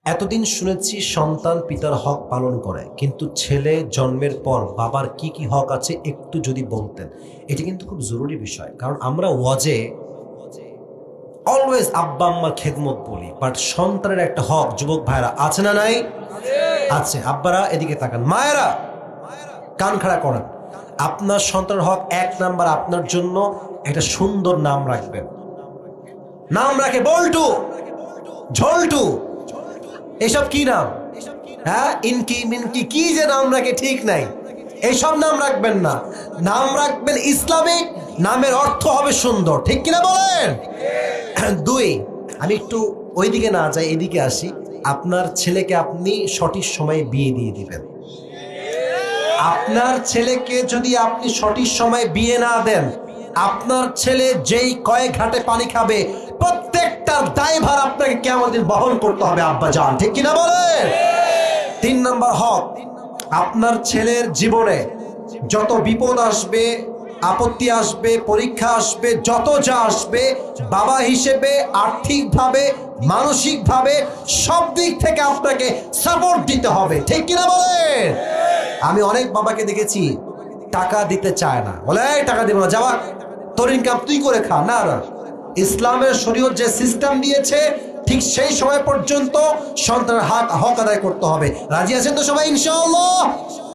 এতদিন শুনেছি সন্তান পিতার হক পালন করে, কিন্তু ছেলে জন্মের পর বাবার কি কি হক আছে একটু যদি বলতেন। এটা কিন্তু খুব জরুরি বিষয়, কারণ আমরা ওয়াজে অলওয়েজ আব্বা আম্মার খেদমত বলি, বাট সন্তানের একটা হক যুবক ভাইরা আছে না নাই? আছে। আব্বারা এদিকে তাকান, মায়েরা কান খাড়া করেন। আপনার সন্তানের হক এক নাম্বার, আপনার জন্য একটা সুন্দর নাম রাখবেন। নাম রাখে বল্টু, ঝল্টু, এসব কি নাম? হ্যাঁ, ইনকি মিনকি কি যে নাম রাখে ঠিক নাই। এইসব নাম রাখবেন না, নাম রাখবেন ইসলামিক। নামের অর্থ হবে সুন্দর, ঠিক কিনা বলেন? দুই, আমি একটু ওইদিকে না যাই, এদিকে আসি। আপনার ছেলেকে আপনি সঠিক সময়ে বিয়ে দিয়ে দিবেন। আপনার ছেলেকে যদি আপনি সঠিক সময়ে বিয়ে না দেন, আপনার ছেলে যেই কয়েক ঘাটে পানি খাবে প্রত্যেকটার দায়ভার আপনাকে কিয়ামত দিন বহন করতে হবে আব্বা জান, ঠিক কিনা বলেন? তিন নম্বর হক, আপনার ছেলের জীবনে যত বিপদ আসবে, আপত্তি আসবে, পরীক্ষা আসবে, যত যা আসবে, বাবা হিসেবে আর্থিকভাবে, মানসিকভাবে সব দিক থেকে আপনাকে সাপোর্ট দিতে হবে, ঠিক কিনা বলেন? আমি অনেক বাবাকে দেখেছি টাকা দিতে চায় না, বলে এই টাকা দিব না, যাওয়া তোর ইনকাম তুই করে খা। না না, ইসলামের শরীয়ত যে সিস্টেম দিয়েছে ঠিক সেই সময় পর্যন্ত সন্তানের হক আদায় করতে হবে। রাজি আছেন তো সবাই ইনশাআল্লাহ?